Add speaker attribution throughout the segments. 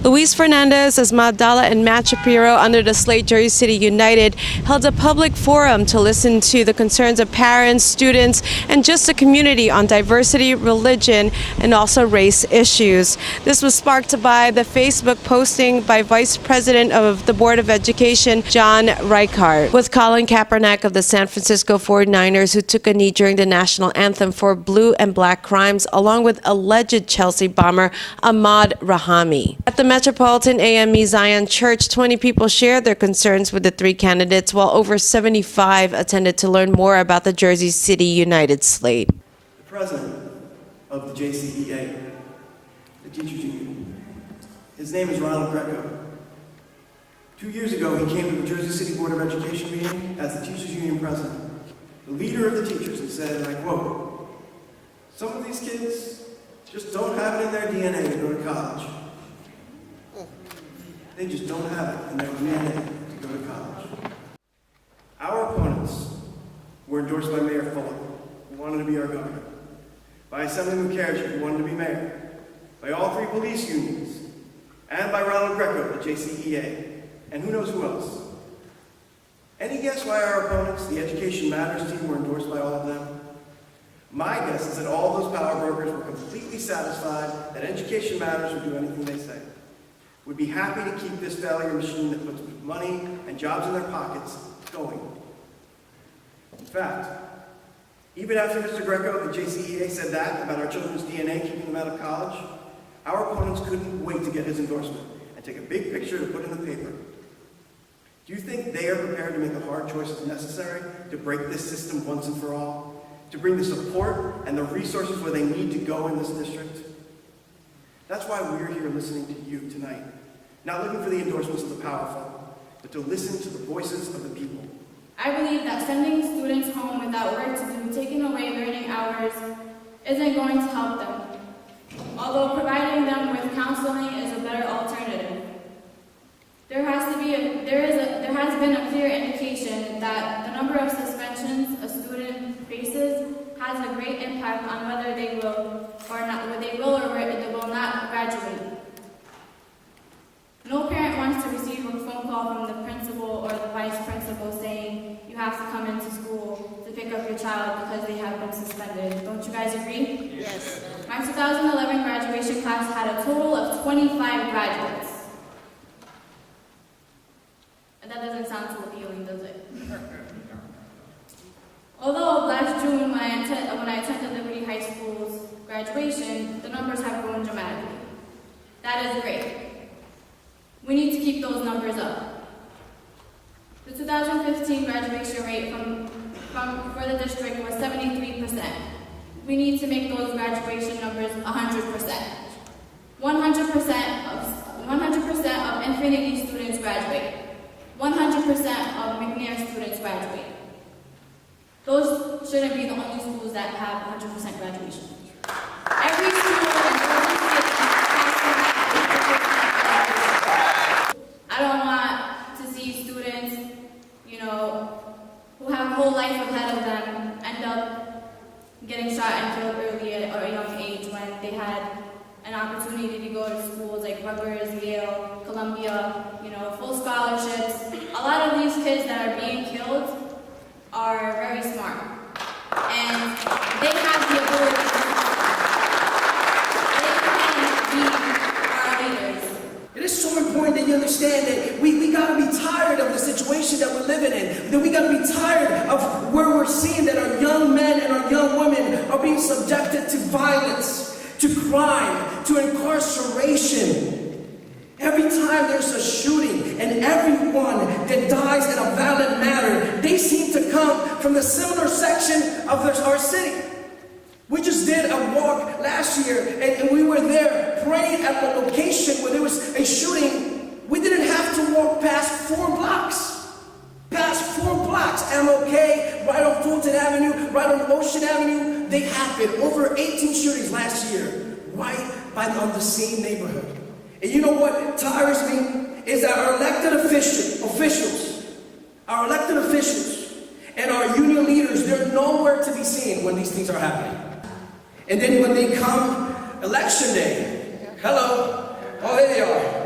Speaker 1: Luis Fernandez, Asmaa, Abdalla, and Matt Schapiro under the slate Jersey City United held a public forum to listen to the concerns of parents, students, and just the community on diversity, religion, and also race issues. This was sparked by the Facebook posting by Vice President of the Board of Education, John Reichart, with Colin Kaepernick of the San Francisco 49ers, who took a knee during the national anthem for blue and black crimes, along with alleged Chelsea bomber Ahmaud Rahami. At the Metropolitan AME Zion Church, 20 people shared their concerns with the three candidates, while over 75 attended to learn more about the Jersey City United slate.
Speaker 2: The president of the JCEA, the teachers union, his name is Ronald Greco. 2 years ago, he came to the Jersey City Board of Education meeting as the teachers union president, the leader of the teachers, and said, and I quote, "Some of these kids just don't have it in their DNA to go to college. They just don't have it in their DNA to go to college." Our opponents were endorsed by Mayor Fuller, who wanted to be our governor, by Assemblyman Mukherjee, who wanted to be mayor, by all three police unions, and by Ronald Greco, the JCEA, and who knows who else. Any guess why our opponents, the Education Matters team, were endorsed by all of them? My guess is that all those power brokers were completely satisfied that Education Matters would do anything they say, would be happy to keep this failure machine that puts money and jobs in their pockets going. In fact, even after Mr. Greco, the JCEA, said that about our children's DNA keeping them out of college, our opponents couldn't wait to get his endorsement and take a big picture to put in the paper. Do you think they are prepared to make the hard choices necessary to break this system once and for all? To bring the support and the resources where they need to go in this district? That's why we're here listening to you tonight. Not looking for the endorsements of the powerful, but to listen to the voices of the people.
Speaker 3: I believe that sending students home without work to do, taking away learning hours, isn't going to help them. Although providing them with counseling is a better alternative. There has been a clear indication that the number of suspensions a student faces has a great impact on whether they will or not graduate. No parent wants to receive a phone call from the principal or the vice principal saying you have to come into school to pick up your child because they have been suspended. Don't you guys agree?
Speaker 4: Yes.
Speaker 3: My 2011 graduation class had a total of 25 graduates. And that doesn't sound too appealing, does it? Although last June, when I attended Liberty High School's graduation, the numbers have grown dramatically. That is great. We need to keep those numbers up. The 2015 graduation rate for the district was 73%. We need to make those graduation numbers 100%. 100% of Infinity students graduate. 100% of McNair students graduate. Those shouldn't be the only schools that have 100% graduation. Every school in Jersey City has to have 100% graduation. I don't want to see students, who have a whole life ahead of them end up getting shot and killed early at a young age when they had an opportunity to go to schools like Rutgers, Yale, Columbia, full scholarships. A lot of these kids that are being killed are very smart, and they have the ability to be our leaders.
Speaker 4: It is so important that you understand that we got to be tired of the situation that we're living in, that we got to be tired of where we're seeing that our young men and our young women are being subjected to violence, to crime, to incarceration. Every time there's a shooting and everyone that dies in a violent manner, they seem to come from the similar section of our city. We just did a walk last year and we were there praying at the location where there was a shooting. We didn't have to walk past 4 blocks. MLK, right on Fulton Avenue, right on Ocean Avenue. They happened. Over 18 shootings last year, right on the same neighborhood. And you know what tires me? Is that our elected officials, and our union leaders, they're nowhere to be seen when these things are happening. And then when they come election day, hello, oh, there they are.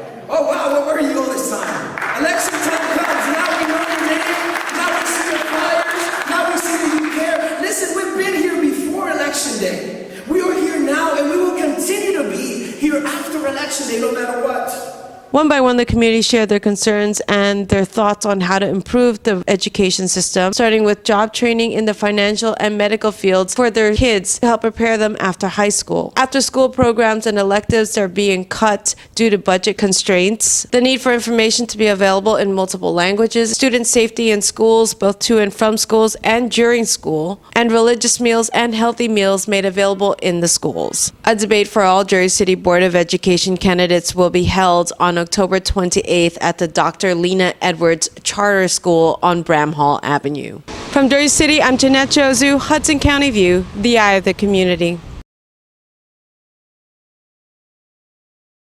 Speaker 4: yesterday, no matter what.
Speaker 1: One by one, the community shared their concerns and their thoughts on how to improve the education system, starting with job training in the financial and medical fields for their kids to help prepare them after high school. After school programs and electives are being cut due to budget constraints, the need for information to be available in multiple languages, student safety in schools, both to and from schools and during school, and religious meals and healthy meals made available in the schools. A debate for all Jersey City Board of Education candidates will be held on October 28th at the Dr. Lena Edwards Charter School on Bramhall Avenue. From Jersey City, I'm Jeanette Jozu, Hudson County View, the eye of the community.